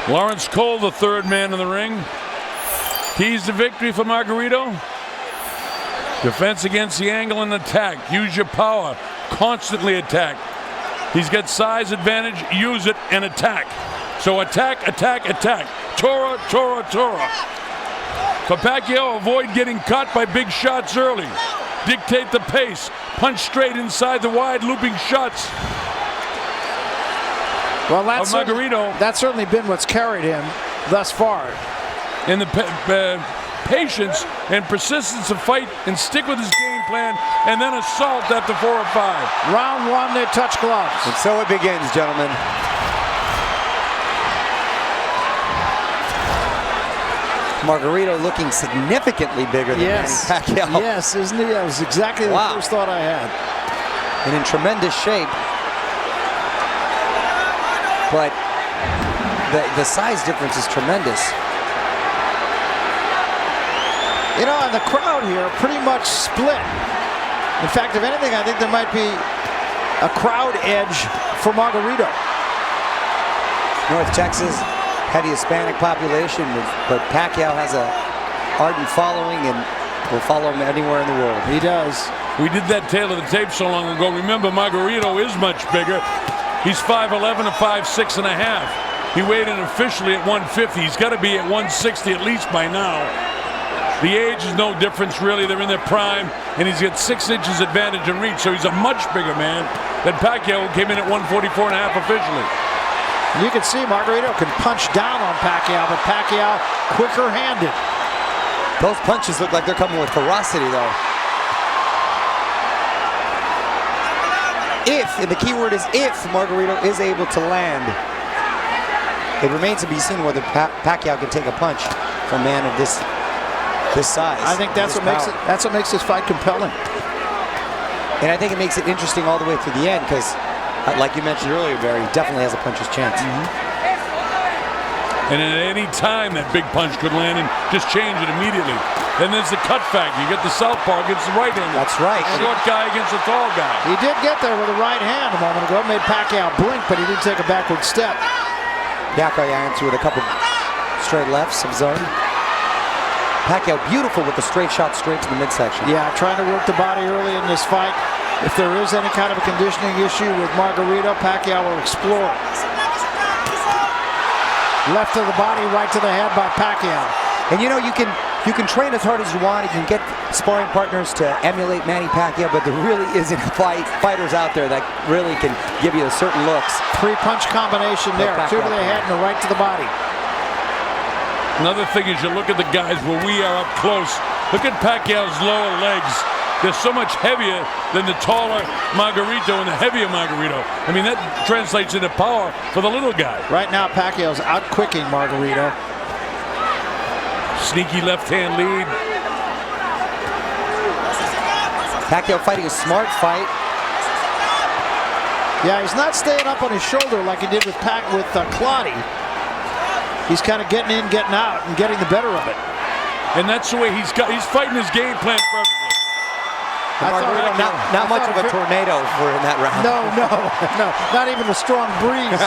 Lawrence Cole, the third man in the ring. Keys to victory for Margarito. Defense against the angle and attack. Use your power. Constantly attack. He's got size advantage. Use it and attack. So attack, attack, attack. Tora, Tora, Tora. For Pacquiao, avoid getting caught by big shots early. Dictate the pace. Punch straight inside the wide looping shots. Well, that's Margarito. That's certainly been what's carried him thus far. And the patience and persistence to fight and stick with his game plan, and then assault after 4 or 5. Round 1, they touch gloves. And so it begins, gentlemen. Margarito looking significantly bigger than Manny Pacquiao. Yes, isn't he? That was exactly the first thought I had. And in tremendous shape. But the size difference is tremendous. You know, and the crowd here pretty much split. In fact, if anything, I think there might be a crowd edge for Margarito. North Texas, heavy Hispanic population, but Pacquiao has a ardent following and will follow him anywhere in the world. He does. We did that tail of the tape so long ago. Remember, Margarito is much bigger. He's 5'11" to 5'6" and a half. He weighed in officially at 150. He's got to be at 160 at least by now. The age is no difference, really. They're in their prime, and he's got 6 inches advantage in reach, so he's a much bigger man than Pacquiao, who came in at 144 and a half officially. You can see Margarito can punch down on Pacquiao, but Pacquiao quicker-handed. Those punches look like they're coming with ferocity, though. If, and the key word is if, Margarito is able to land, it remains to be seen whether Pacquiao can take a punch from a man of this size. I think that's what makes this fight compelling. And I think it makes it interesting all the way through the end because, like you mentioned earlier, Barry, he definitely has a puncher's chance. And at any time, that big punch could land and just change it immediately. Then there's the cut factor. You get the southpaw against the right hand. That's right. Short guy against a tall guy. He did get there with a right hand a moment ago. It made Pacquiao blink, but he did take a backward step. Pacquiao answered with a couple straight lefts of zone. Pacquiao beautiful with the straight shot straight to the midsection. Yeah, trying to work the body early in this fight. If there is any kind of a conditioning issue with Margarito, Pacquiao will explore. Left to the body, right to the head by Pacquiao. And you know, you can train as hard as you want. You can get sparring partners to emulate Manny Pacquiao, but there really isn't fighters out there that really can give you certain looks. 3-punch combination there, 2 to the head and a right to the body. Another thing is you look at the guys where we are up close. Look at Pacquiao's lower legs. They're so much heavier than the taller Margarito and the heavier Margarito. I mean, that translates into power for the little guy. Right now, Pacquiao's out-quicking Margarito. Sneaky left-hand lead. Pacquiao fighting a smart fight. Yeah, he's not staying up on his shoulder like he did with Claudy. He's kind of getting in, getting out, and getting the better of it. And that's the way he's fighting his game plan perfectly. Margarito, not much of a tornado for in that round. No, not even a strong breeze.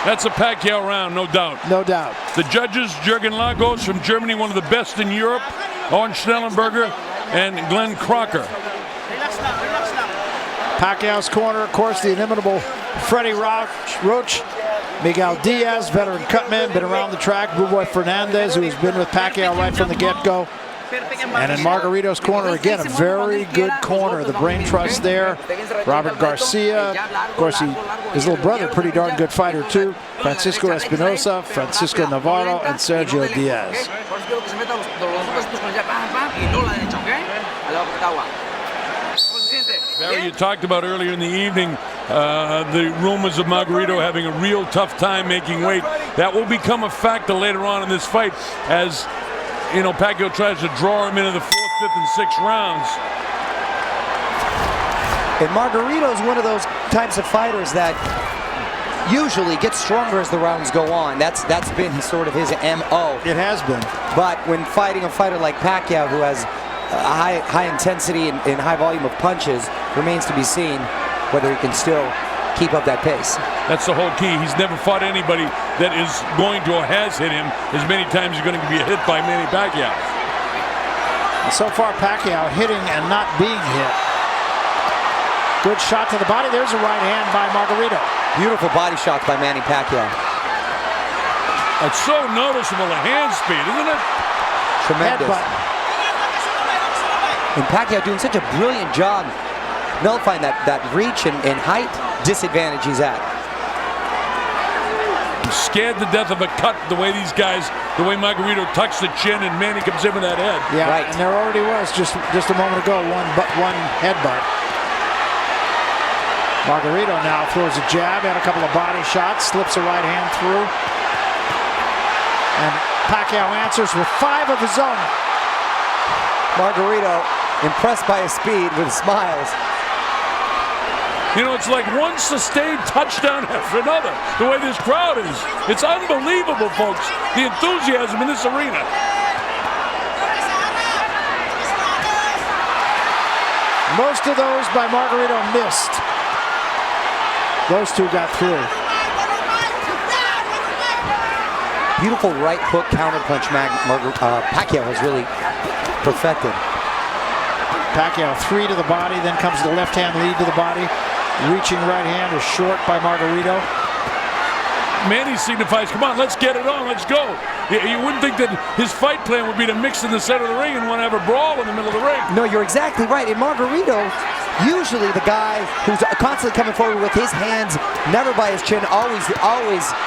That's a Pacquiao round, no doubt. No doubt. The judges, Jürgen Lagos from Germany, one of the best in Europe, Owen Schnellenberger, and Glenn Crocker. Pacquiao's corner, of course, the inimitable Freddie Roach. Miguel Diaz, veteran cutman, been around the track. Buboy Fernandez, who has been with Pacquiao right from the get-go. And in Margarito's corner, again, a very good corner. The brain trust there. Robert Garcia. Of course, his little brother, pretty darn good fighter, too. Francisco Espinosa, Francisco Navarro, and Sergio Diaz. Barry, you talked about earlier in the evening the rumors of Margarito having a real tough time making weight. That will become a factor later on in this fight as, you know, Pacquiao tries to draw him into the 4th, 5th, and 6th rounds. And Margarito's one of those types of fighters that usually gets stronger as the rounds go on. That's been sort of his MO. It has been. But when fighting a fighter like Pacquiao, who has a high intensity and high volume of punches, remains to be seen whether he can still keep up that pace. That's the whole key. He's never fought anybody that is going to or has hit him as many times as going to be hit by Manny Pacquiao. So far, Pacquiao hitting and not being hit. Good shot to the body. There's a right hand by Margarito. Beautiful body shots by Manny Pacquiao. It's so noticeable, the hand speed, isn't it? Tremendous. Headbutt. And Pacquiao doing such a brilliant job nullifying that reach and height disadvantage he's at. I'm scared to death of a cut the way these guys, the way Margarito tucks the chin and Manny comes in with that head. Yeah, right. And there already was just a moment ago one headbutt. Margarito now throws a jab and a couple of body shots, slips a right hand through. And Pacquiao answers with 5 of his own. Margarito impressed by his speed with smiles. You know, it's like one sustained touchdown after another, the way this crowd is. It's unbelievable, folks, the enthusiasm in this arena. Most of those by Margarito missed. Those two got through. Beautiful right hook counterpunch Pacquiao has really perfected. Pacquiao 3 to the body, then comes the left hand lead to the body. Reaching right hand is short by Margarito. Manny signifies, come on, let's get it on, let's go. You wouldn't think that his fight plan would be to mix in the center of the ring and want to have a brawl in the middle of the ring. No, you're exactly right. And Margarito, usually the guy who's constantly coming forward with his hands, never by his chin, always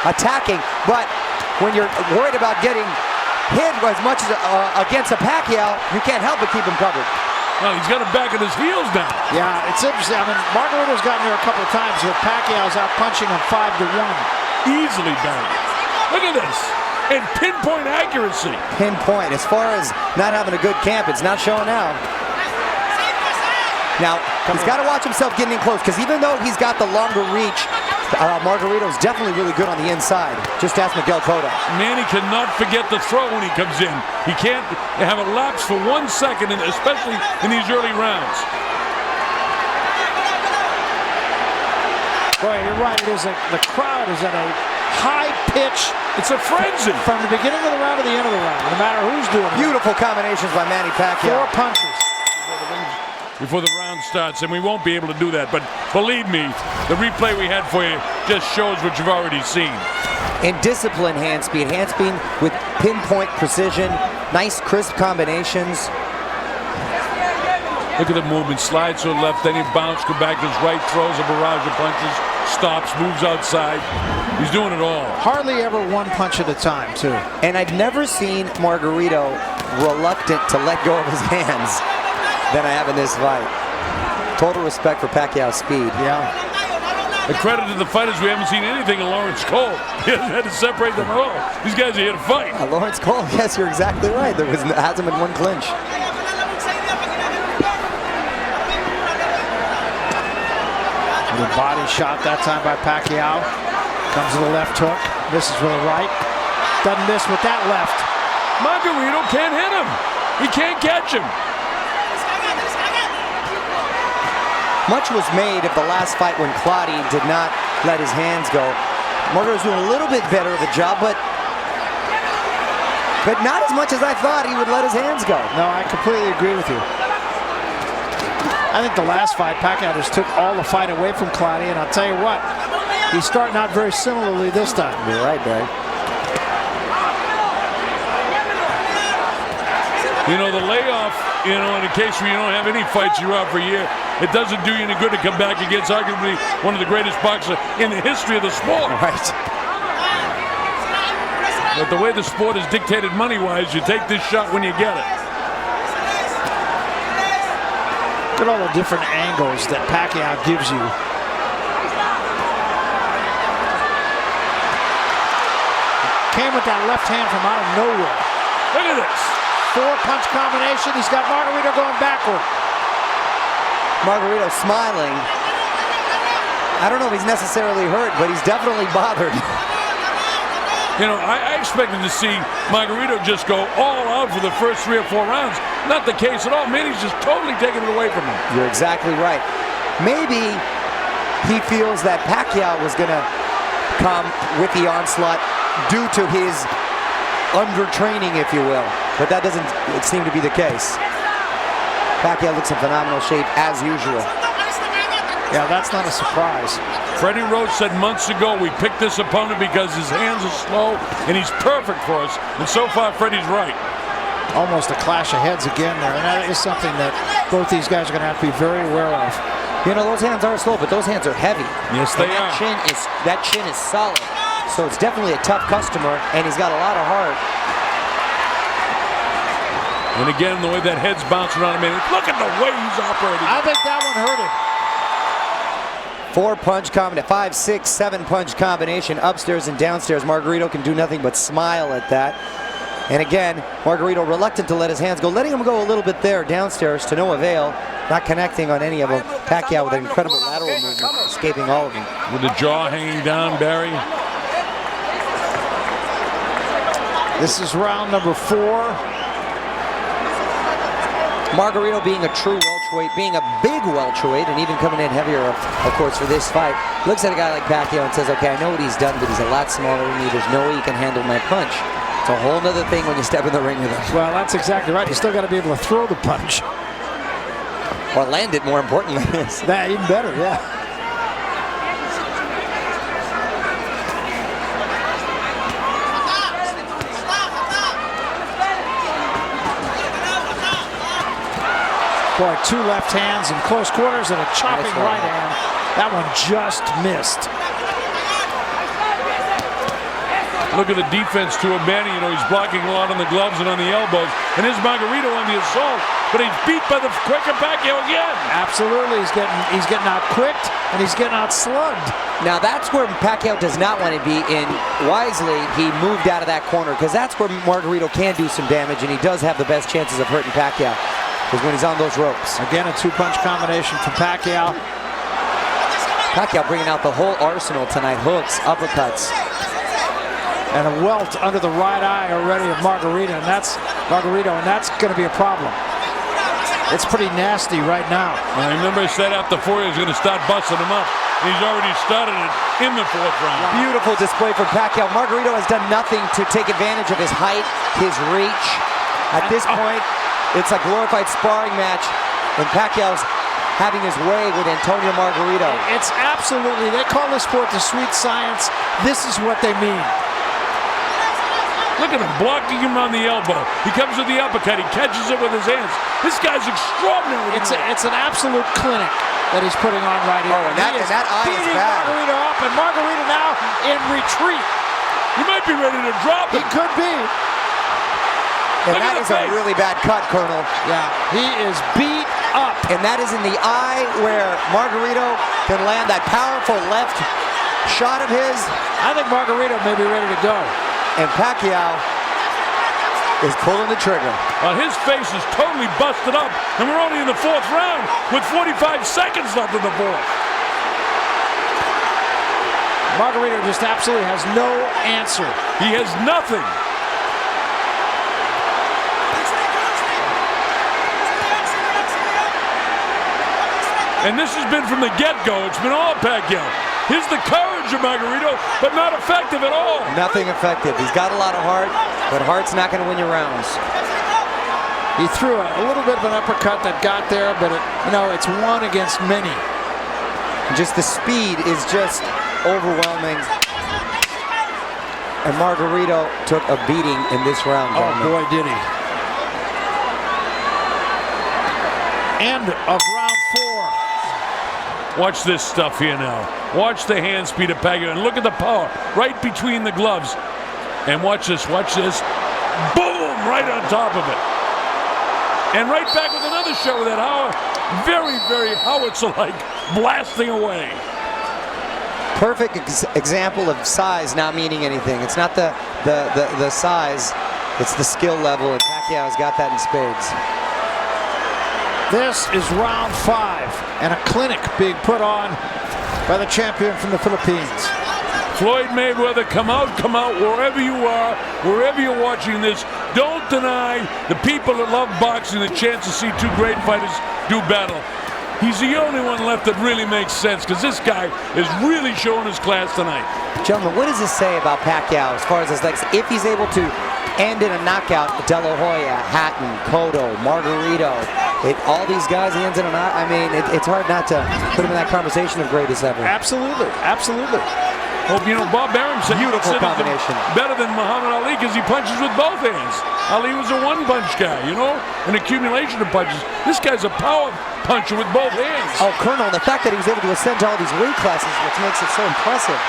attacking. But when you're worried about getting hit as much as against a Pacquiao, you can't help but keep him covered. Well, he's got him back at his heels now. Yeah, it's interesting. I mean, Margarito's gotten there a couple of times, but Pacquiao's out punching him 5-1. Easily done. Look at this. And pinpoint accuracy. Pinpoint. As far as not having a good camp, it's not showing now. Now, he's got to watch himself getting in close, because even though he's got the longer reach, Margarito's definitely really good on the inside. Just ask Miguel Cotto. Manny cannot forget the throw when he comes in. He can't have it lapse for 1 second, and especially in these early rounds. Boy, you're right. It is the crowd is at a high pitch. It's a frenzy. From the beginning of the round to the end of the round, no matter who's doing it. Beautiful combinations by Manny Pacquiao. 4 punches. Before the round starts, and we won't be able to do that. But believe me, the replay we had for you just shows what you've already seen. And disciplined hand speed with pinpoint precision, nice crisp combinations. Look at the movement, slides to the left, then he bounces, go back to his right, throws a barrage of punches, stops, moves outside. He's doing it all. Hardly ever 1 punch at a time, too. And I've never seen Margarito reluctant to let go of his hands than I have in this fight. Total respect for Pacquiao's speed. Yeah. The credit to the fighters, we haven't seen anything in Lawrence Cole. He hasn't had to separate them at all. These guys are here to fight. Lawrence Cole, yes, you're exactly right. Hasn't been 1 clinch. The body shot that time by Pacquiao. Comes to the left hook. Misses with the right. Doesn't miss with that left. Margarito can't hit him. He can't catch him. Much was made of the last fight when Claudio did not let his hands go. Margarito's doing a little bit better of a job, but not as much as I thought he would let his hands go. No, I completely agree with you. I think the last fight, Pacquiao just took all the fight away from Claudio, and I'll tell you what, he's starting out very similarly this time. You're right, Barry. You know, the layoff, in a case where you don't have any fights, you're out for a year, it doesn't do you any good to come back against arguably one of the greatest boxers in the history of the sport. Right. But the way the sport is dictated money-wise, you take this shot when you get it. Look at all the different angles that Pacquiao gives you. Came with that left hand from out of nowhere. Look at this. 4-punch combination. He's got Margarito going backward. Margarito smiling. I don't know if he's necessarily hurt, but he's definitely bothered. You know, I expected to see Margarito just go all out for the first 3 or 4 rounds. Not the case at all. Manny's just totally taking it away from him. You're exactly right. Maybe he feels that Pacquiao was going to come with the onslaught due to his undertraining, if you will. But that doesn't seem to be the case. Pacquiao looks in phenomenal shape as usual. Yeah, that's not a surprise. Freddie Roach said months ago we picked this opponent because his hands are slow and he's perfect for us. And so far, Freddie's right. Almost a clash of heads again there, and that is something that both these guys are going to have to be very aware of. You know, those hands are slow, but those hands are heavy. Yes, they are. That chin is solid. So it's definitely a tough customer, and he's got a lot of heart. And again, the way that head's bouncing around him, look at the way he's operating. I think that one hurt him. 4-punch combination, 5, 6, 7-punch combination, upstairs and downstairs. Margarito can do nothing but smile at that. And again, Margarito reluctant to let his hands go, letting him go a little bit there downstairs to no avail, not connecting on any of them. Pacquiao with an incredible lateral movement, escaping all of them. With the jaw hanging down, Barry. This is round number 4. Margarito being a true welterweight, being a big welterweight, and even coming in heavier, of course, for this fight, looks at a guy like Pacquiao and says, okay, I know what he's done, but he's a lot smaller than me. There's no way he can handle my punch. It's a whole other thing when you step in the ring with him. Well, that's exactly right. You still got to be able to throw the punch. Or land it, more importantly. That even better, yeah. Boy, 2 left hands in close quarters and a chopping right hand. That one just missed. Look at the defense to a Meni. You know, he's blocking a lot on the gloves and on the elbows. And here's Margarito on the assault. But he's beat by the quicker Pacquiao again. Absolutely. He's getting out quicked and he's getting out slugged. Now that's where Pacquiao does not want to be, and wisely he moved out of that corner, because that's where Margarito can do some damage, and he does have the best chances of hurting Pacquiao, is when he's on those ropes. Again, a 2-punch combination from Pacquiao. Pacquiao bringing out the whole arsenal tonight. Hooks, uppercuts. And a welt under the right eye already of Margarito, and that's going to be a problem. It's pretty nasty right now. I remember I said after 4 he was going to start busting him up. He's already started it in the 4th round. Beautiful display from Pacquiao. Margarito has done nothing to take advantage of his height, his reach. At this point, it's a glorified sparring match, and Pacquiao's having his way with Antoniio Margarito. It's absolutely, they call this sport the sweet science. This is what they mean. Look at him blocking him on the elbow. He comes with the uppercut. He catches it with his hands. This guy's extraordinary. It's an absolute clinic that he's putting on right here. Oh, and that eye is bad. Margarito up, and Margarito now in retreat. He might be ready to drop He it. could be. And that is a really bad cut, Colonel. Yeah, he is beat up. And that is in the eye where Margarito can land that powerful left shot of his. I think Margarito may be ready to go. And Pacquiao is pulling the trigger. Well, his face is totally busted up, and we're only in the 4th round with 45 seconds left in the 4th. Margarito just absolutely has no answer. He has nothing. And this has been from the get-go. It's been all Pacquiao. Here's the courage of Margarito, but not effective at all. Nothing effective. He's got a lot of heart, but heart's not going to win you rounds. He threw a little bit of an uppercut that got there, but it's 1 against many. Just the speed is just overwhelming. And Margarito took a beating in this round, gentlemen. Oh boy, did he. End of round 4. Watch this stuff here now. Watch the hand speed of Pacquiao, and look at the power right between the gloves. And watch this, boom, right on top of it. And right back with another shot with that very, very howitzer-like blasting away. Perfect example of size not meaning anything. It's not the size, it's the skill level, and Pacquiao's got that in spades. This is round 5, and a clinic being put on by the champion from the Philippines. Floyd Mayweather, come out, wherever you are, wherever you're watching this. Don't deny the people that love boxing the chance to see 2 great fighters do battle. He's the only one left that really makes sense because this guy is really showing his class tonight. Gentlemen, what does this say about Pacquiao as far as his legs? If he's able to end in a knockout, De La Hoya, Hatton, Cotto, Margarito, all these guys he ends in a knockout. I mean, it's hard not to put him in that conversation of greatest ever. Absolutely, absolutely. Hope you know Bob Arum said Beautiful combination. Better than Muhammad Ali because he punches with both hands. Ali was a one-punch guy, you know, an accumulation of punches. This guy's a power puncher with both hands. Oh, Colonel, the fact that he was able to ascend to all these weight classes, which makes it so impressive.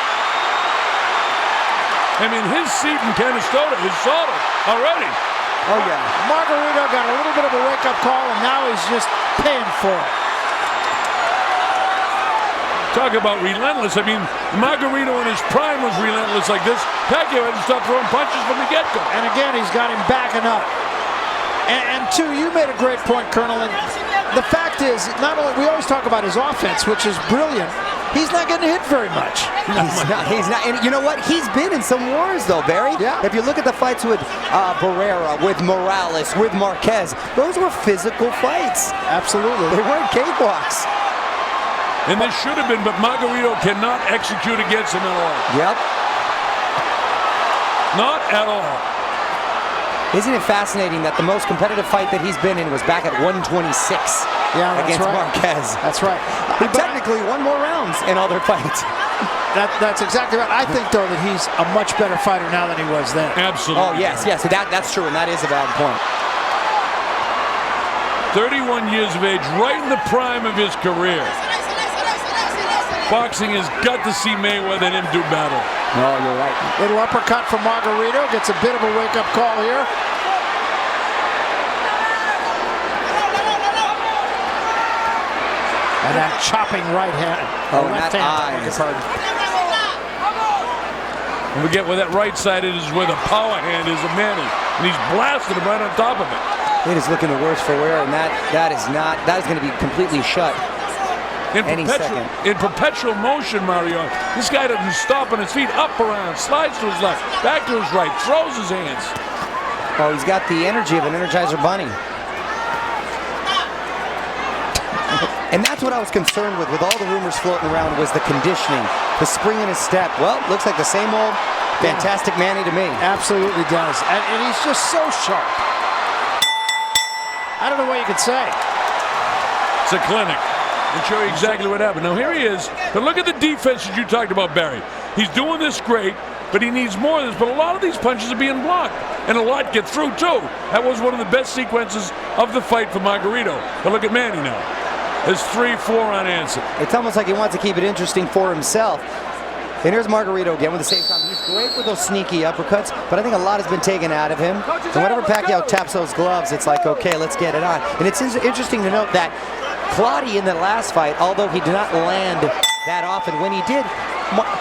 I mean, his seat in Canastota is solid already. Oh, yeah. Margarito got a little bit of a wake-up call, and now he's just paying for it. Talk about relentless. I mean, Margarito in his prime was relentless like this. Pacquiao had to stop throwing punches from the get-go. And again, he's got him backing up. And two, you made a great point, Colonel. And the fact is, not only we always talk about his offense, which is brilliant, he's not getting hit very much. He's not. And you know what? He's been in some wars, though, Barry. Yeah. If you look at the fights with Barrera, with Morales, with Marquez, those were physical fights. Absolutely. They weren't cakewalks. And this should have been, but Margarito cannot execute against him at all. Yep. Not at all. Isn't it fascinating that the most competitive fight that he's been in was back at 126 against Marquez? That's right. He technically won more rounds in all their fights. That's exactly right. I think, though, that he's a much better fighter now than he was then. Absolutely. Oh, yes. That's true, and that is a valid point. 31 years of age, right in the prime of his career. Boxing has got to see Mayweather and him do battle. No, you're right. Little uppercut from Margarito. Gets a bit of a wake-up call here. And that chopping right hand. Oh, left that hand. eyes. And we get where that right side is where the power hand is of Meni. And he's blasting him right on top of it. It is looking the worse for wear, and that is going to be completely shut. In perpetual motion, Mario. This guy doesn't stop on his feet. Up, around, slides to his left, back to his right, throws his hands. Oh, he's got the energy of an Energizer Bunny. And that's what I was concerned with all the rumors floating around, was the conditioning, the spring in his step. Well, looks like the same old fantastic Manny to me. Absolutely does. And he's just so sharp. I don't know what you could say. It's a clinic. And show you exactly what happened. Now here he is. But look at the defense that you talked about, Barry. He's doing this great, but he needs more of this. But a lot of these punches are being blocked, and a lot get through too. That was one of the best sequences of the fight for Margarito. But look at Manny now. There's 3-4 unanswered. It's almost like he wants to keep it interesting for himself. And here's Margarito again with the same time. He's great with those sneaky uppercuts, but I think a lot has been taken out of him. And whenever Pacquiao taps those gloves, it's like, okay, let's get it on. And it's interesting to note that Claudio in the last fight, although he did not land that often, when he did,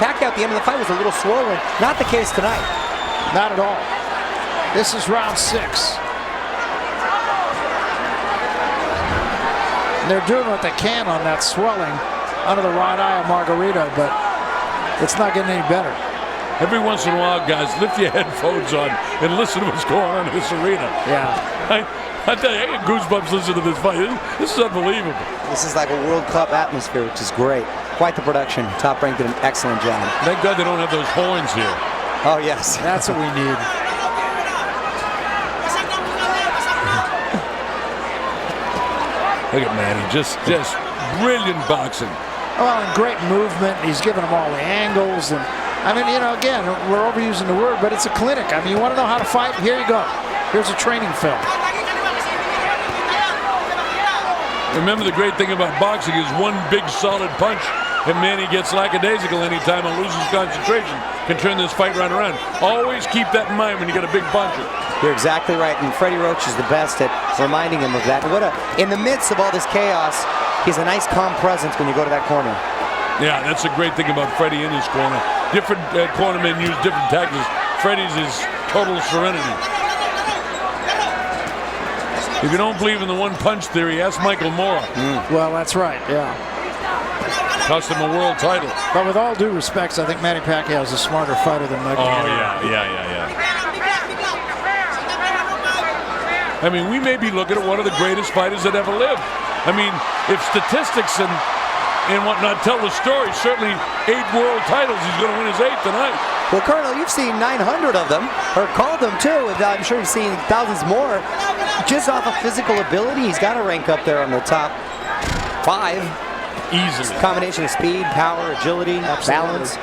Pacquiao at the end of the fight was a little swollen. Not the case tonight. Not at all. This is round 6. And they're doing what they can on that swelling under the right eye of Margarito, but it's not getting any better. Every once in a while, guys, lift your headphones on and listen to what's going on in this arena. Yeah. I tell you, I get goosebumps listening to this fight. This is unbelievable. This is like a World Cup atmosphere, which is great. Quite the production. Top Rank did an excellent job. Thank God they don't have those horns here. Oh, yes. That's what we need. Look at Manny, just brilliant boxing. Well, and great movement. He's giving them all the angles. And I mean, you know, again, we're overusing the word, but it's a clinic. I mean, you want to know how to fight? Here you go. Here's a training film. Remember, the great thing about boxing is one big solid punch, and Manny gets lackadaisical anytime and loses concentration. Can turn this fight right around. Always keep that in mind when you get a big puncher. You're exactly right, and Freddie Roach is the best at reminding him of that. In the midst of all this chaos, he's a nice, calm presence when you go to that corner. Yeah, that's a great thing about Freddie in his corner. Different cornermen use different tactics. Freddie's is total serenity. If you don't believe in the one-punch theory, ask Michael Moore. Well, that's right, yeah. Cost him a world title. But with all due respects, I think Manny Pacquiao is a smarter fighter than Michael Moore. Yeah. I mean, we may be looking at one of the greatest fighters that ever lived. I mean, if statistics and whatnot tell the story, certainly 8 world titles. He's going to win his 8th tonight. Well, Colonel, you've seen 900 of them, or called them too, and I'm sure you've seen thousands more. Just off of physical ability, he's got to rank up there on the top 5. Easily. Combination of speed, power, agility, balance.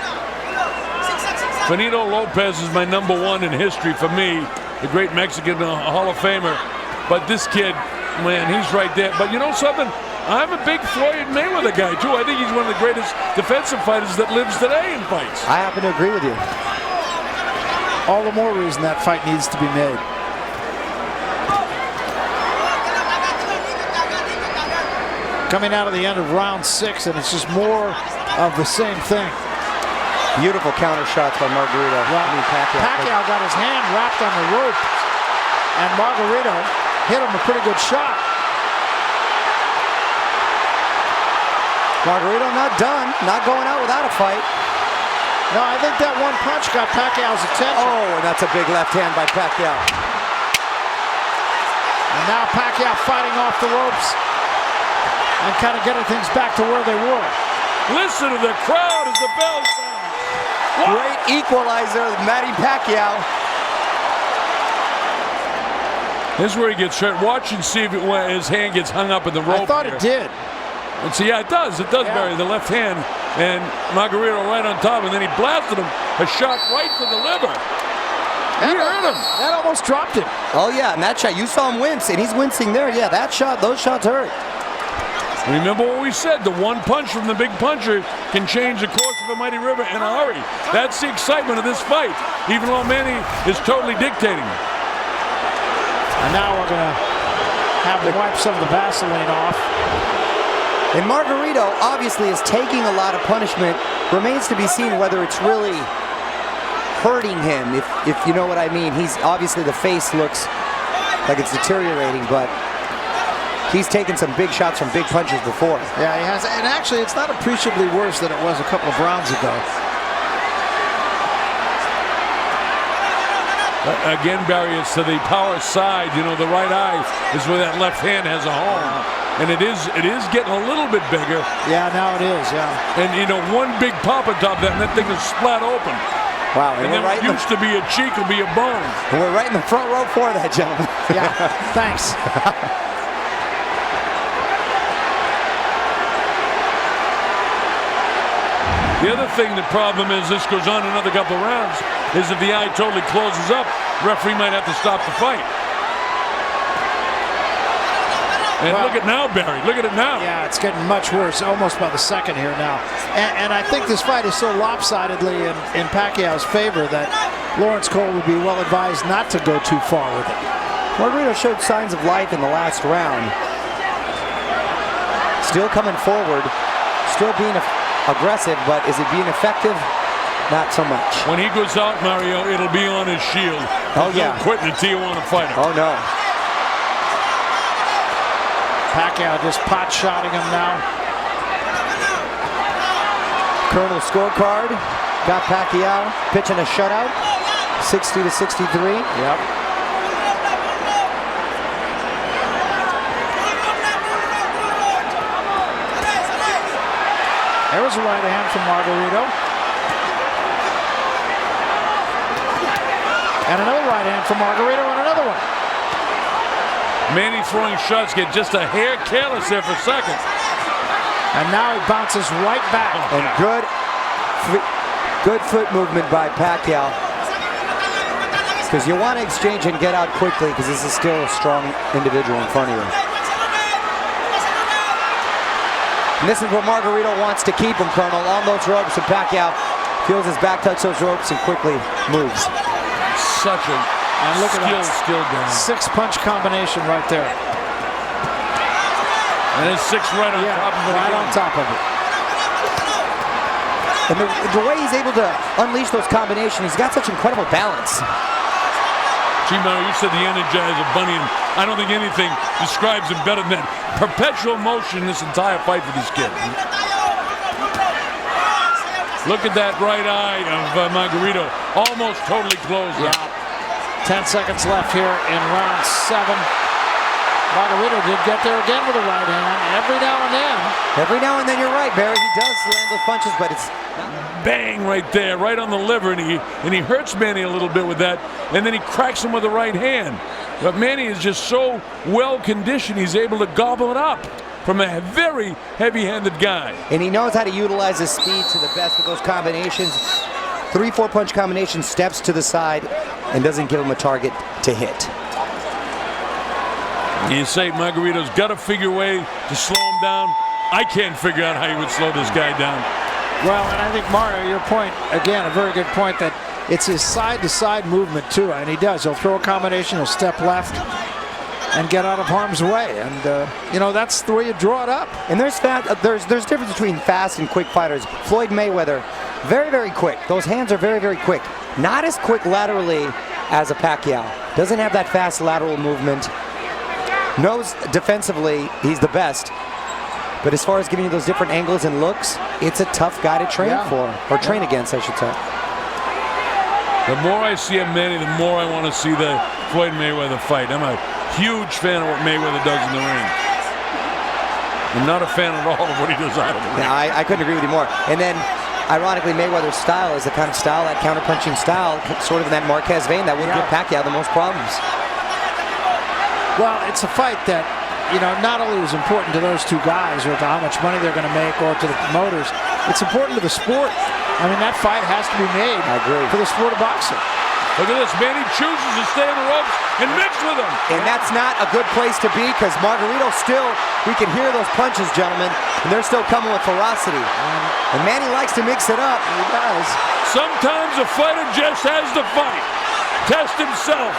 Benito Lopez is my #1 in history for me, the great Mexican Hall of Famer. But this kid, man, he's right there. But you know something? I'm a big Floyd Mayweather guy, too. I think he's one of the greatest defensive fighters that lives today in fights. I happen to agree with you. All the more reason that fight needs to be made. Coming out of the end of round 6, and it's just more of the same thing. Beautiful counter shots by Margarito. Well, Pacquiao got his hand wrapped on the rope, and Margarito hit him a pretty good shot. Margarito not done, not going out without a fight. No, I think that one punch got Pacquiao's attention. Oh, and that's a big left hand by Pacquiao. And now Pacquiao fighting off the ropes and kind of getting things back to where they were. Listen to the crowd as the bell sounds. Great equalizer, Manny Pacquiao. This is where he gets hurt. Watch and see if his hand gets hung up in the rope. I thought here. it did. And see, yeah, it does. It does, Barry. The left hand, and Margarito right on top, and then he blasted him a shot right to the liver. He hurt him. That almost dropped him. Oh yeah, and that shot, you saw him wince, and he's wincing there. Yeah, that shot, those shots hurt. Remember what we said, the one punch from the big puncher can change the course of a mighty river in a hurry. That's the excitement of this fight, even though Meni is totally dictating. And now we're going to have to wipe some of the Vaseline off. And Margarito obviously is taking a lot of punishment. Remains to be seen whether it's really hurting him, if you know what I mean. He's obviously, the face looks like it's deteriorating, but he's taken some big shots from big punches before. Yeah, he has. And actually, it's not appreciably worse than it was a couple of rounds ago. Again, Barry, it's to the power side. You know, the right eye is where that left hand has a home. And it is getting a little bit bigger. Yeah, now it is, yeah. And, you know, one big pop on top of that, and that thing is splat open. Wow. And then what used to be a cheek will be a bone. And we're right in the front row for that, gentlemen. Yeah, thanks. The other thing, the problem is, this goes on another couple of rounds, is if the eye totally closes up, referee might have to stop the fight. And well, look at now, Barry. Look at it now. Yeah, it's getting much worse, almost by the second here now. And I think this fight is so lopsidedly in Pacquiao's favor that Lawrence Cole would be well advised not to go too far with it. Margarito showed signs of life in the last round. Still coming forward, still being aggressive, but is it being effective? Not so much. When he goes out, Mario, it'll be on his shield. Oh, yeah. He'll quit until you want to fight him. Oh, no. Pacquiao just pot-shotting him now. Colonel scorecard. Got Pacquiao pitching a shutout. 60-63. Yep. There was a right hand from Margarito. And another right hand from Margarito, and another one. Meni throwing shots, get just a hair careless there for a second. And now he bounces right back. And good foot movement by Pacquiao. Because you want to exchange and get out quickly, because this is still a strong individual in front of you. And this is where Margarito wants to keep him, Colonel, on those ropes, and Pacquiao feels his back touch those ropes and quickly moves. Such a skill game. 6-punch combination right there. And it's 6 right on top of it. Right on top of it. And the way he's able to unleash those combinations, he's got such incredible balance. Gee, Mario, you said the Energizer Bunny, and I don't think anything describes him better than that. Perpetual motion this entire fight for this kid. Look at that right eye of Margarito, almost totally closed. Yeah. 10 seconds left here in round 7. Margarito did get there again with a right hand every now and then. Every now and then, you're right, Barry. He does land those punches, but it's Bang right there, right on the liver, and he hurts Meni a little bit with that, and then he cracks him with the right hand. But Meni is just so well conditioned, he's able to gobble it up from a very heavy-handed guy. And he knows how to utilize his speed to the best with those combinations. 3-4 punch combination, steps to the side, and doesn't give him a target to hit. You say Margarito's got to figure a way to slow him down. I can't figure out how he would slow this guy down. Well, and I think, Mario, your point, again, a very good point, that it's his side-to-side movement, too, and he does. He'll throw a combination, he'll step left, and get out of harm's way. And, you know, that's the way you draw it up. And there's difference between fast and quick fighters. Floyd Mayweather, very, very quick. Those hands are very, very quick. Not as quick laterally as a Pacquiao. Doesn't have that fast lateral movement. Knows defensively he's the best. But as far as giving you those different angles and looks, it's a tough guy to train for, or train against, I should say. The more I see of Meni, the more I want to see the Floyd Mayweather fight. I'm a huge fan of what Mayweather does in the ring. I'm not a fan at all of what he does out of the ring. Yeah, I couldn't agree with you more. And then, ironically, Mayweather's style is the kind of style, that counter-punching style, sort of in that Marquez vein, that would give Pacquiao the most problems. Well, it's a fight that, you know, not only is important to those two guys or to how much money they're going to make or to the promoters, it's important to the sport. I mean, that fight has to be made for the sport of boxing. Look at this. Meni chooses to stay on the ropes and mix with him. And that's not a good place to be, because Margarito still, we can hear those punches, gentlemen, and they're still coming with ferocity. And Meni likes to mix it up. He does. Sometimes a fighter just has to fight. Test himself.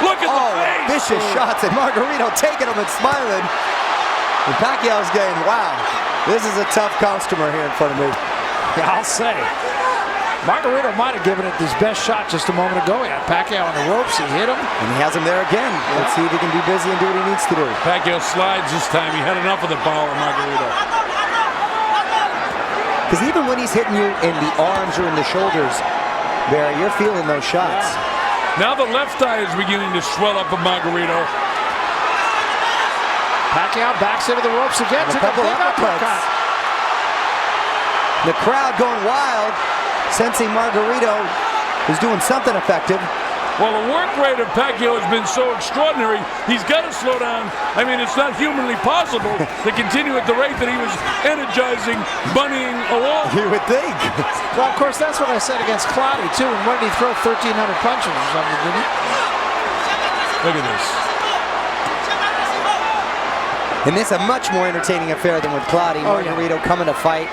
Look at the face. Vicious shots, and Margarito taking them and smiling. And Pacquiao's going, wow, this is a tough customer here in front of me. Yeah, I'll say. Margarito might have given it his best shot just a moment ago. He had Pacquiao on the ropes, he hit him. And he has him there again. Let's see if he can be busy and do what he needs to do. Pacquiao slides this time. He had enough of the power of Margarito. Because even when he's hitting you in the arms or in the shoulders, Barry, you're feeling those shots. Now the left eye is beginning to swell up of Margarito. Pacquiao backs into the ropes again. Took a big uppercut. The crowd going wild, sensing Margarito is doing something effective. Well, the work rate of Pacquiao has been so extraordinary, he's got to slow down. I mean, it's not humanly possible to continue at the rate that he was energizing, bunnying along. You would think. Well, of course, that's what I said against Cloudy, too. And when did he throw 1,300 punches or something, didn't he? Look at this. And this is a much more entertaining affair than with Cloudy. Margarito coming to fight.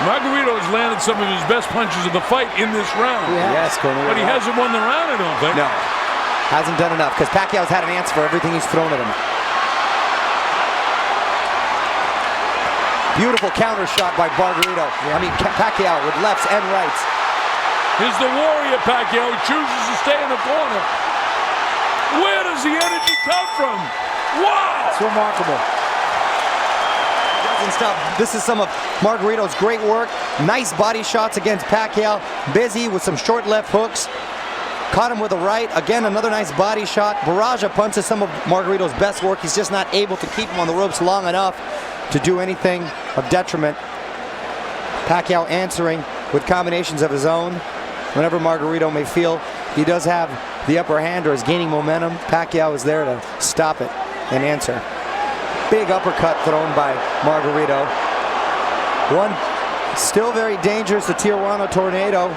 Margarito has landed some of his best punches of the fight in this round. Yes, but he hasn't won the round, I don't think. No, hasn't done enough, because Pacquiao's had an answer for everything he's thrown at him. Beautiful counter shot by Margarito. I mean, Pacquiao with lefts and rights. Here's the warrior Pacquiao. He chooses to stay in the corner. Where does the energy come from? Wow! It's remarkable. Stop. This is some of Margarito's great work. Nice body shots against Pacquiao. Busy with some short left hooks. Caught him with a right. Again, another nice body shot. Barrage of punches, some of Margarito's best work. He's just not able to keep him on the ropes long enough to do anything of detriment. Pacquiao answering with combinations of his own. Whenever Margarito may feel he does have the upper hand or is gaining momentum, Pacquiao is there to stop it and answer. Big uppercut thrown by Margarito. One still very dangerous, the Tijuana Tornado.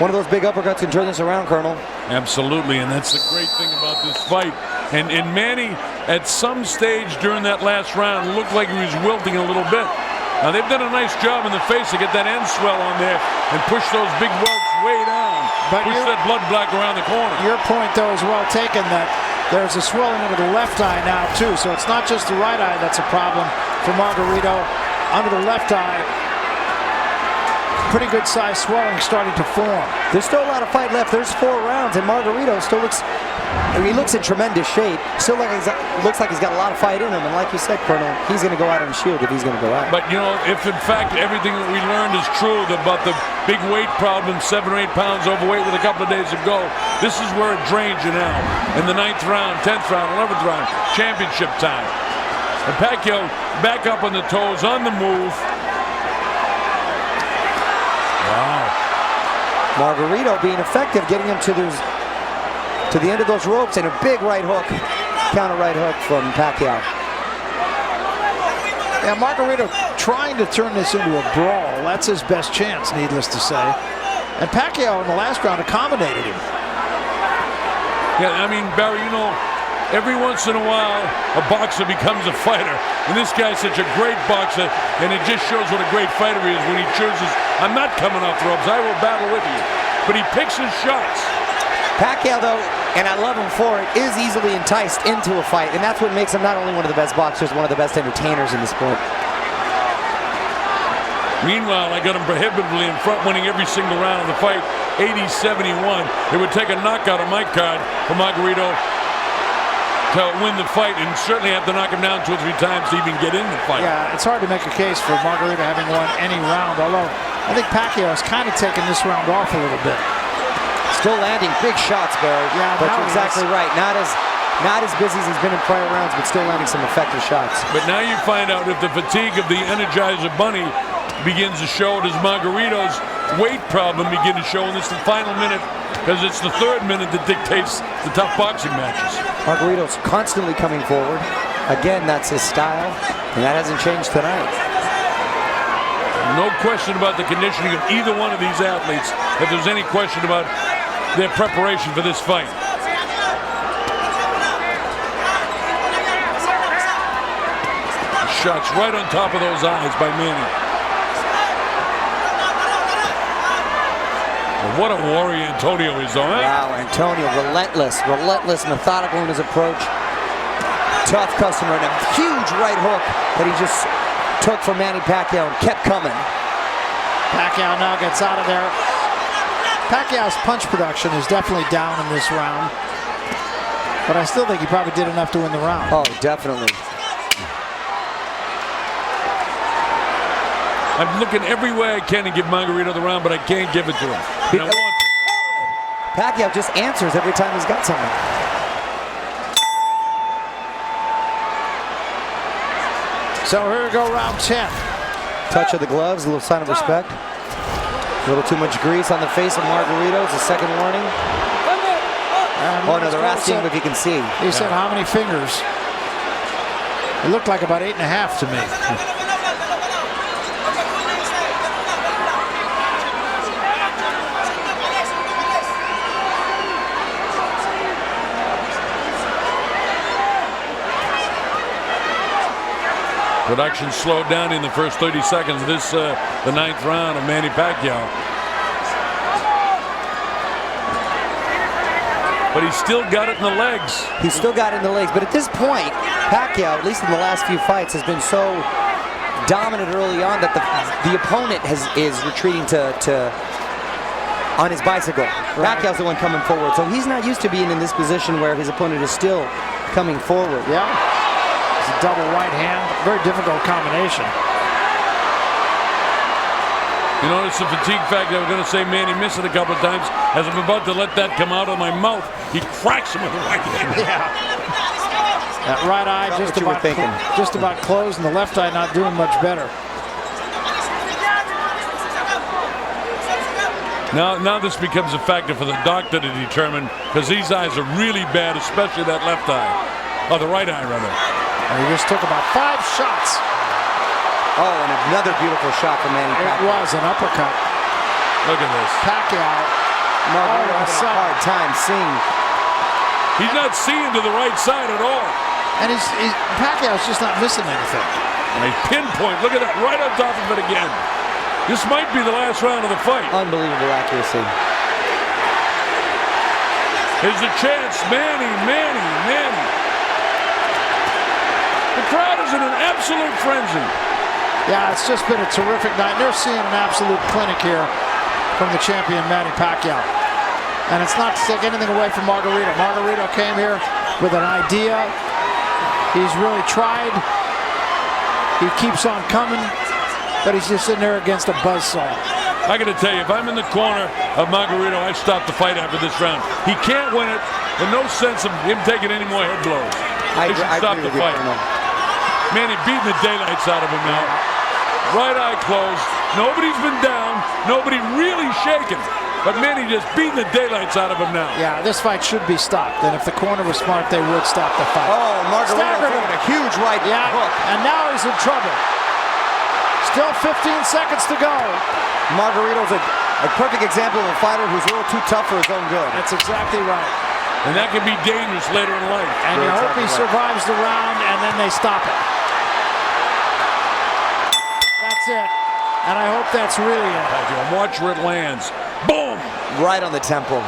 One of those big uppercuts can turn this around, Colonel. Absolutely, and that's the great thing about this fight. And Meni, at some stage during that last round, looked like he was wilting a little bit. Now, they've done a nice job in the face to get that end swell on there and push those big welts way down. But push that blood black around the corner. Your point, though, is well taken, that there's a swelling under the left eye now, too. So it's not just the right eye that's a problem for Margarito. Under the left eye, pretty good size swelling starting to form. There's still a lot of fight left. There's 4 rounds, and Margarito still looks, he looks in tremendous shape. Still looks like he's got a lot of fight in him, and like you said, Colonel, he's going to go out on the shield if he's going to go out. But, you know, if in fact everything that we learned is true about the big weight problem, 7 or 8 pounds overweight with a couple of days ago, this is where it drains you now. In the 9th round, 10th round, 11th round, championship time. And Pacquiao back up on the toes, on the move. Wow. Margarito being effective, getting him to the end of those ropes, and a big right hook, counter right hook from Pacquiao. Yeah, Margarito trying to turn this into a brawl. That's his best chance, needless to say. And Pacquiao in the last round accommodated him. Yeah, I mean, Barry, you know, every once in a while, a boxer becomes a fighter. And this guy's such a great boxer, and it just shows what a great fighter he is when he chooses, I'm not coming off the ropes, I will battle with you. But he picks his shots. Pacquiao, though, and I love him for it, is easily enticed into a fight, and that's what makes him not only one of the best boxers, one of the best entertainers in the sport. Meanwhile, I got him prohibitively in front, winning every single round of the fight, 80-71. It would take a knockout on my card for Margarito to win the fight, and certainly have to knock him down 2 or 3 times to even get in the fight. Yeah, it's hard to make a case for Margarito having won any round, although I think Pacquiao has kind of taken this round off a little bit. Still landing big shots, Barry. Yeah, but you're exactly right. Not as busy as he's been in prior rounds, but still landing some effective shots. But now you find out if the fatigue of the Energizer Bunny begins to show, does Margarito's weight problem begin to show in this the final minute, because it's the 3rd minute that dictates the tough boxing matches. Margarito's constantly coming forward. Again, that's his style, and that hasn't changed tonight. No question about the conditioning of either one of these athletes, if there's any question about their preparation for this fight. Shots right on top of those eyes by Meni. What a warrior Antoniio is, though, eh? Wow, Antoniio, relentless, methodical in his approach. Tough customer, and a huge right hook that he just took from Manny Pacquiao and kept coming. Pacquiao now gets out of there. Pacquiao's punch production is definitely down in this round, but I still think he probably did enough to win the round. Oh, definitely. I'm looking every way I can to give Margarito the round, but I can't give it to him. And I want to. Pacquiao just answers every time he's got something. So here we go, round 10. Touch of the gloves, a little sign of respect. A little too much grease on the face of Margarito. It's a second warning. Oh no, they're asking him if he can see. He said how many fingers? It looked like about 8.5 to me. Production slowed down in the first 30 seconds of this, the 9th round of Manny Pacquiao. But he's still got it in the legs. He's still got it in the legs, but at this point, Pacquiao, at least in the last few fights, has been so dominant early on that the opponent is retreating on his bicycle. Right. Pacquiao's the one coming forward, so he's not used to being in this position where his opponent is still coming forward. Yeah. A double right hand, very difficult combination. You notice the fatigue factor. I was going to say Manny missed it a couple of times. As I'm about to let that come out of my mouth, he cracks him with the right hand. Yeah. That right eye just about closed, and the left eye not doing much better. Now this becomes a factor for the doctor to determine, because these eyes are really bad, especially that left eye, or the right eye rather. And he just took about 5 shots. Oh, and another beautiful shot from Manny Pacquiao. It was an uppercut. Look at this. Pacquiao. Margarito having a hard time seeing. He's not seeing to the right side at all. And Pacquiao's just not missing anything. And a pinpoint. Look at that. Right on top of it again. This might be the last round of the fight. Unbelievable accuracy. Here's a chance. Manny. The crowd is in an absolute frenzy. Yeah, it's just been a terrific night. They're seeing an absolute clinic here from the champion, Manny Pacquiao. And it's not to take anything away from Margarito. Margarito came here with an idea. He's really tried. He keeps on coming, but he's just sitting there against a buzzsaw. I got to tell you, if I'm in the corner of Margarito, I stop the fight after this round. He can't win it. There's no sense of him taking any more head blows. They should stop the fight. Manny beating the daylights out of him now. Right eye closed. Nobody's been down. Nobody really shaken. But Meni just beating the daylights out of him now. Yeah, this fight should be stopped. And if the corner was smart, they would stop the fight. Oh, Margarito throwing a huge right hook. And now he's in trouble. Still 15 seconds to go. Margarito's a perfect example of a fighter who's a little too tough for his own good. That's exactly right. And that can be dangerous later in life. And you hope he survives the round and then they stop it. That's it. And I hope that's really it. Watch where it lands. Boom! Right on the temple.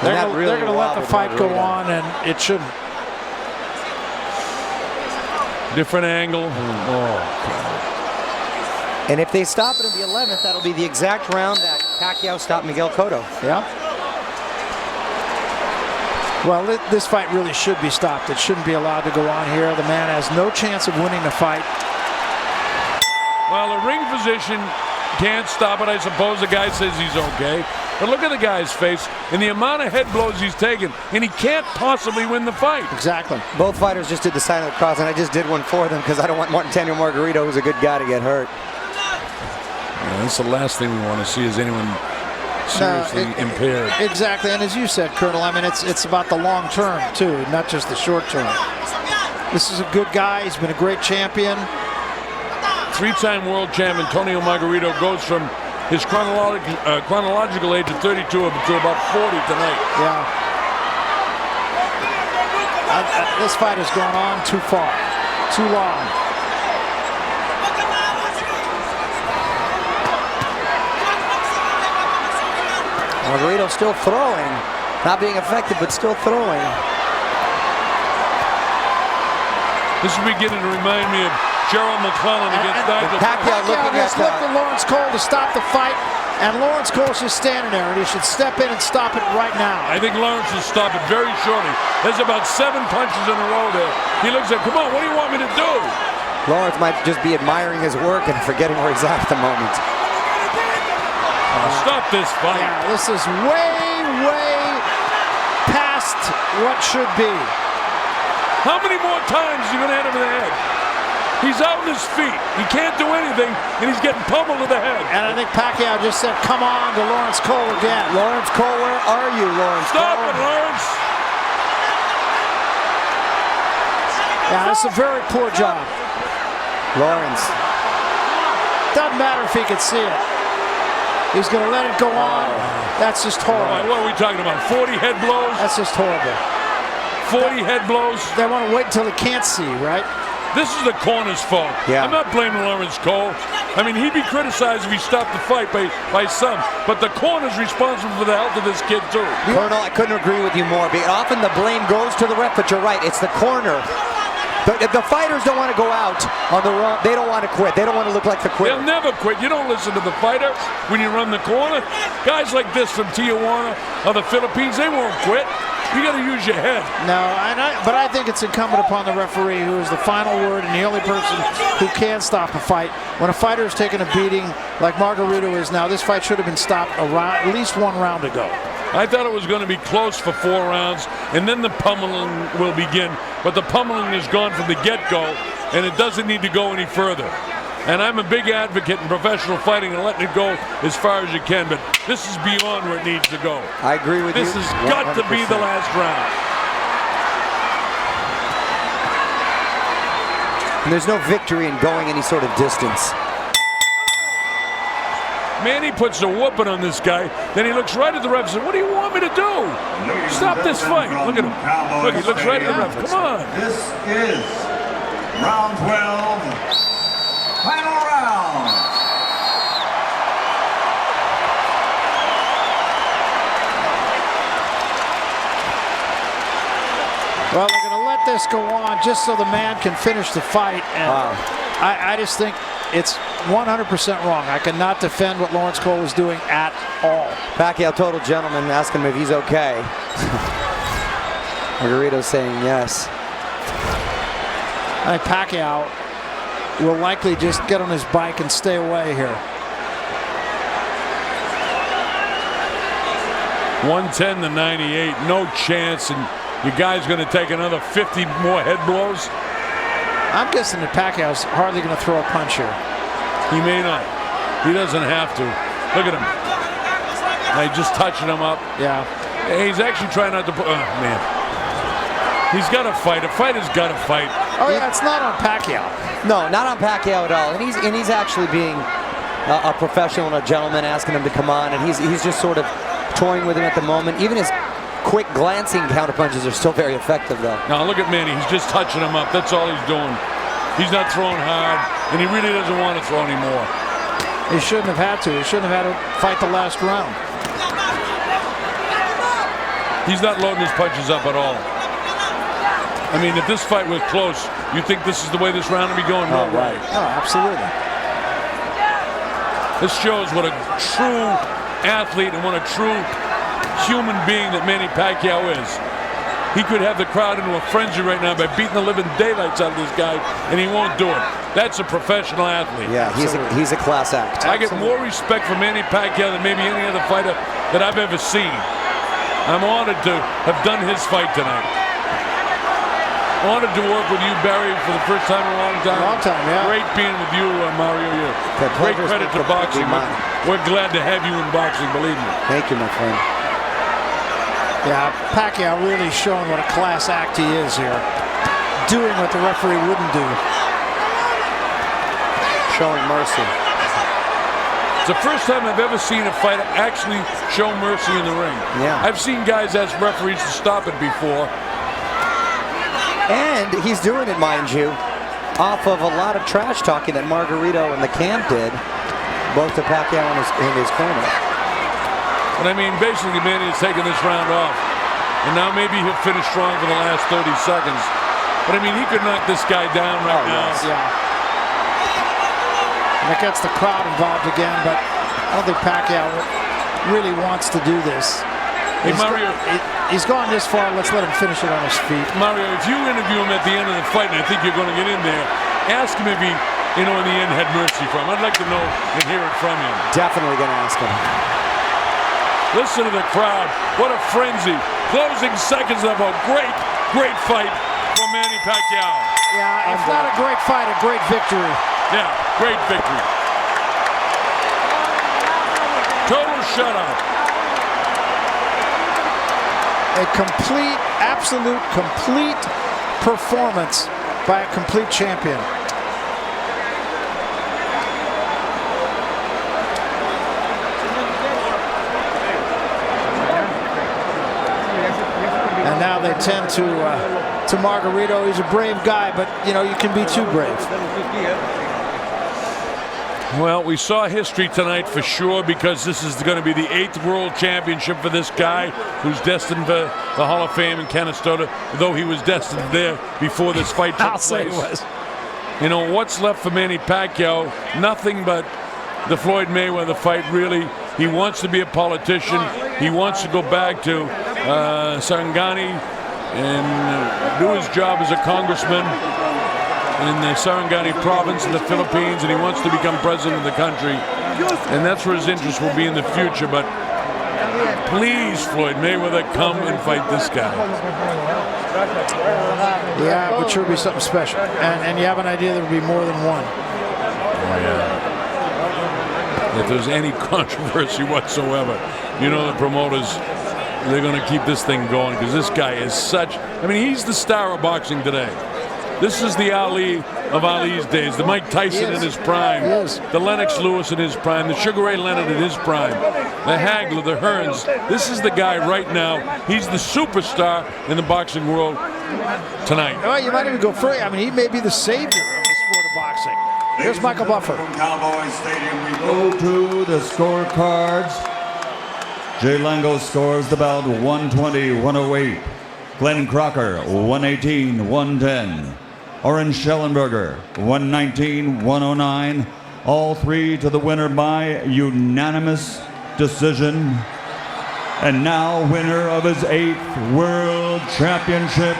They're going to let the fight go on, and it shouldn't. Different angle. Oh, and if they stop it in the 11th, that'll be the exact round that Pacquiao stopped Miguel Cotto. Yeah. Well, this fight really should be stopped. It shouldn't be allowed to go on here. The man has no chance of winning the fight. Well, the ring physician can't stop it. I suppose the guy says he's okay. But look at the guy's face and the amount of head blows he's taken, and he can't possibly win the fight. Exactly. Both fighters just did the sign of the cross, and I just did one for them because I don't want Antoniio Margarito, who's a good guy, to get hurt. Yeah, that's the last thing we want to see, is anyone seriously impaired. Exactly, and as you said, Colonel, I mean, it's about the long term, too, not just the short term. This is a good guy. He's been a great champion. Three-time world champ Antoniio Margarito goes from his chronological age of 32 to about 40 tonight. Yeah. This fight has gone on too far, too long. Margarito still throwing, not being effective, but still throwing. This is beginning to remind me of Gerald McClellan against Nigel. Pacquiao just looked at Lawrence Cole to stop the fight, and Lawrence Cole's just standing there, and he should step in and stop it right now. I think Lawrence will stop it very shortly. There's about 7 punches in a row there. He looks like, come on, what do you want me to do? Lawrence might just be admiring his work and forgetting where he's at the moment. Stop this fight. Yeah, this is way past what should be. How many more times are you going to hit him in the head? He's out on his feet. He can't do anything, and he's getting pummeled to the head. And I think Pacquiao just said, come on, to Lawrence Cole again. Lawrence Cole, where are you, Lawrence Stop Cole? it, Lawrence. Yeah, that's a very poor job. Lawrence. Doesn't matter if he can see it. He's going to let it go on. That's just horrible. What are we talking about, 40 head blows? That's just horrible. 40 head blows? They want to wait until he can't see, right? This is the corner's fault. Yeah. I'm not blaming Lawrence Cole. I mean, he'd be criticized if he stopped the fight by some, but the corner's responsible for the health of this kid, too. Colonel, I couldn't agree with you more. Often the blame goes to the ref, but you're right. It's the corner. The fighters don't want to go out on the run. They don't want to quit. They don't want to look like the quitter. They'll never quit. You don't listen to the fighter when you run the corner. Guys like this from Tijuana or the Philippines, they won't quit. You got to use your head. No, but I think it's incumbent upon the referee, who is the final word and the only person who can stop a fight. When a fighter is taking a beating like Margarito is now, this fight should have been stopped at least 1 round ago. I thought it was going to be close for 4 rounds, and then the pummeling will begin. But the pummeling is gone from the get-go, and it doesn't need to go any further. And I'm a big advocate in professional fighting and letting it go as far as you can, but this is beyond where it needs to go. I agree with you. This has got to be the last round. And there's no victory in going any sort of distance. Manny puts a whooping on this guy, then he looks right at the ref and says, what do you want me to do? Stop this fight. Look at him. Look, he looks right at the ref. Come on. This is round 12, final round. Well, they're going to let this go on just so the man can finish the fight. And I just think it's 100% wrong. I cannot defend what Lawrence Cole was doing at all. Pacquiao, total gentleman, asking him if he's okay. Margarito saying yes. I think Pacquiao will likely just get on his bike and stay away here. 110 to 98, no chance, and your guy's going to take another 50 more head blows. I'm guessing that Pacquiao's hardly going to throw a punch here. He may not. He doesn't have to. Look at him. He's just touching him up. Yeah. He's actually trying not to put. Oh, man. He's got to fight. A fighter's got to fight. Oh, yeah, it's not on Pacquiao. No, not on Pacquiao at all. And he's actually being a professional and a gentleman, asking him to come on. And he's just sort of toying with him at the moment. Even his quick glancing counterpunches are still very effective, though. Now look at Meni. He's just touching him up. That's all he's doing. He's not throwing hard, and he really doesn't want to throw anymore. He shouldn't have had to. He shouldn't have had to fight the last round. He's not loading his punches up at all. I mean, if this fight was close, you think this is the way this round will be going? No way. Oh, absolutely. This shows what a true athlete and what a true human being that Manny Pacquiao is. He could have the crowd into a frenzy right now by beating the living daylights out of this guy, and he won't do it. That's a professional athlete. Yeah, he's a class act. I get more respect for Manny Pacquiao than maybe any other fighter that I've ever seen. I'm honored to have done his fight tonight. Honored to work with you, Barry, for the first time in a long time. Long time, yeah. Great being with you, Mario. Great credit to boxing. We're glad to have you in boxing, believe me. Thank you, my friend. Yeah, Pacquiao really showing what a class act he is here. Doing what the referee wouldn't do. Showing mercy. It's the first time I've ever seen a fighter actually show mercy in the ring. Yeah. I've seen guys ask referees to stop it before. And he's doing it, mind you, off of a lot of trash talking that Margarito and the camp did, both to Pacquiao in his corner. But I mean, basically, Manny is taking this round off. And now maybe he'll finish strong for the last 30 seconds. But I mean, he could knock this guy down right now. Yes. Yeah. And it gets the crowd involved again, but I don't think Pacquiao really wants to do this. Hey, Mario. He's gone this far. Let's let him finish it on his feet. Mario, if you interview him at the end of the fight, and I think you're going to get in there, ask him if he, in the end, had mercy for him. I'd like to know and hear it from him. Definitely going to ask him. Listen to the crowd. What a frenzy. Closing seconds of a great, great fight for Manny Pacquiao. Yeah, if not a great fight, a great victory. Yeah, great victory. Total shutout. A complete, absolute, complete performance by a complete champion. And now they tend to Margarito. He's a brave guy, but you can be too brave. Well, we saw history tonight for sure, because this is going to be the 8th World Championship for this guy who's destined for the Hall of Fame in Canastota, though he was destined there before this fight took place. I'll say he was. What's left for Manny Pacquiao? Nothing but the Floyd Mayweather fight, really. He wants to be a politician. He wants to go back to Sarangani and do his job as a congressman in the Sarangani province in the Philippines, and he wants to become president of the country. And that's where his interest will be in the future. But please, Floyd Mayweather, come and fight this guy. Yeah, it would sure be something special. And you have an idea there would be more than one. Oh, yeah. If there's any controversy whatsoever, the promoters, they're going to keep this thing going, because this guy is he's the star of boxing today. This is the Ali of Ali's days, the Mike Tyson in his prime, the Lennox Lewis in his prime, the Sugar Ray Leonard in his prime, the Hagler, the Hearns. This is the guy right now. He's the superstar in the boxing world tonight. Well, you might even go further. He may be the savior of the sport of boxing. Here's Michael Buffer. From Cowboy Stadium, we go to the scorecards. Jay Lango scores the bout 120-108. Glenn Crocker, 118-110. Oren Schellenberger, 119-109. All three to the winner by unanimous decision. And now winner of his 8th World Championship,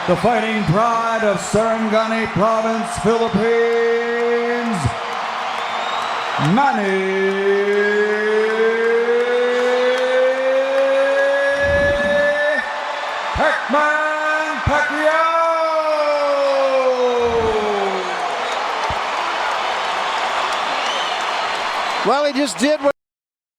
the fighting pride of Sarangani Province, Philippines, Meni. Pacquiao! Well, he just did what